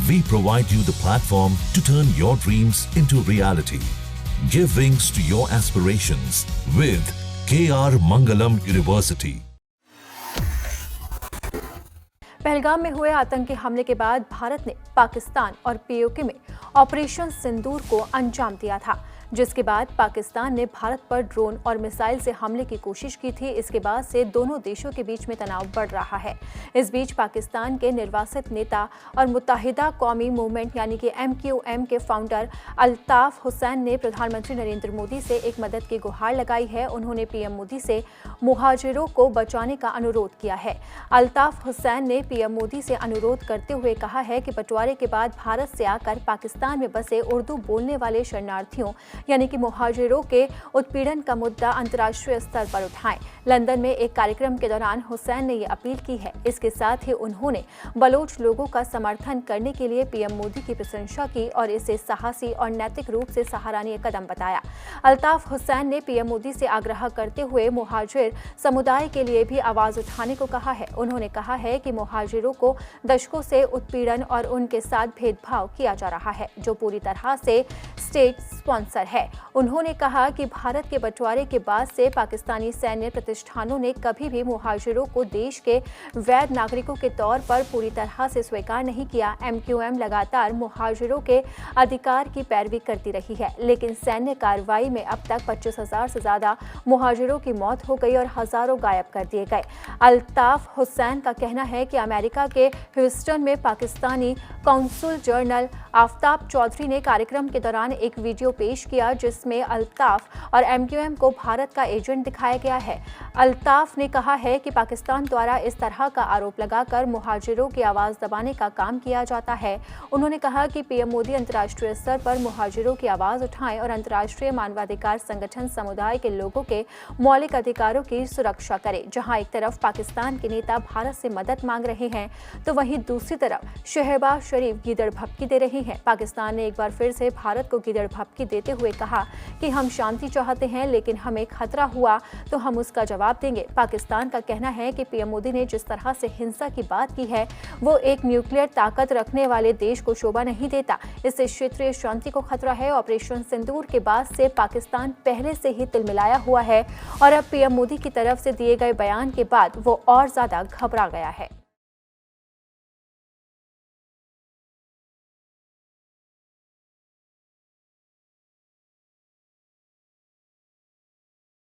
We provide you the platform to turn your dreams into reality. Give wings to your aspirations with KR Mangalam University. Pahalgam में हुए आतंकी हमले के बाद भारत ने पाकिस्तान और पीओके में ऑपरेशन सिंदूर को अंजाम दिया था, जिसके बाद पाकिस्तान ने भारत पर ड्रोन और मिसाइल से हमले की कोशिश की थी। इसके बाद से दोनों देशों के बीच में तनाव बढ़ रहा है। इस बीच पाकिस्तान के निर्वासित नेता और मुत्तहिदा कौमी मूवमेंट यानी कि MQM के फाउंडर अल्ताफ हुसैन ने प्रधानमंत्री नरेंद्र मोदी से एक मदद की गुहार लगाई है। उन्होंने पीएम मोदी से मुहाजिरों को बचाने का अनुरोध किया है। अल्ताफ हुसैन ने पीएम मोदी से अनुरोध करते हुए कहा है कि बंटवारे के बाद भारत से आकर पाकिस्तान में बसे उर्दू बोलने वाले शरणार्थियों यानी कि मुहाजिरों के उत्पीड़न का मुद्दा अंतर्राष्ट्रीय स्तर पर उठाएं। लंदन में एक कार्यक्रम के दौरान हुसैन ने ये अपील की है। इसके साथ ही उन्होंने बलोच लोगों का समर्थन करने के लिए पीएम मोदी की प्रशंसा की और इसे साहसी और नैतिक रूप से सराहनीय कदम बताया। अल्ताफ हुसैन ने पीएम मोदी से आग्रह करते हुए मुहाजिर समुदाय के लिए भी आवाज उठाने को कहा है। उन्होंने कहा है कि मुहाजिरों को दशकों से उत्पीड़न और उनके साथ भेदभाव किया जा रहा है, जो पूरी तरह से स्टेट स्पॉन्सर है। उन्होंने कहा कि भारत के बंटवारे के बाद से पाकिस्तानी सैन्य प्रतिष्ठानों ने कभी भी मुहाजिरों को देश के वैध नागरिकों के तौर पर पूरी तरह से स्वीकार नहीं किया। MQM लगातार मुहाजिरों के अधिकार की पैरवी करती रही है, लेकिन सैन्य कार्रवाई में अब तक 25,000 से ज्यादा मुहाजिरों की मौत हो गई और हजारों गायब कर दिए गए। अल्ताफ हुसैन का कहना है कि अमेरिका के ह्यूस्टन में पाकिस्तानी कौंसल जनरल आफ्ताब चौधरी ने कार्यक्रम के दौरान एक वीडियो पेश किया, जिसमें अल्ताफ और MQM को भारत का एजेंट दिखाया गया है। अल्ताफ ने कहा है कि पाकिस्तान द्वारा इस तरह का आरोप लगाकर मुहाजिरों की आवाज दबाने का काम किया जाता है। उन्होंने कहा कि पीएम मोदी अंतर्राष्ट्रीय स्तर पर मुहाजिरों की आवाज उठाएं और अंतर्राष्ट्रीय मानवाधिकार संगठन समुदाय के लोगों के मौलिक अधिकारों की सुरक्षा करें। जहां एक तरफ पाकिस्तान के नेता भारत से मदद मांग रहे हैं, तो वहीं दूसरी तरफ शहबाज शरीफ गीदड़ भपकी दे रही हैं। पाकिस्तान ने एक बार फिर से भारत को गीदड़ भपकी देते हुए कहा कि हम शांति चाहते हैं, लेकिन हमें खतरा हुआ तो हम उसका जवाब देंगे। पाकिस्तान का कहना है कि पीएम मोदी ने जिस तरह से हिंसा की बात की है, वो एक न्यूक्लियर ताकत रखने वाले देश को शोभा नहीं देता। इससे क्षेत्रीय शांति को खतरा है। ऑपरेशन सिंदूर के बाद से पाकिस्तान पहले से ही तिलमिलाया हुआ है और अब पीएम मोदी की तरफ से दिए गए बयान के बाद वो और ज्यादा घबरा गया है।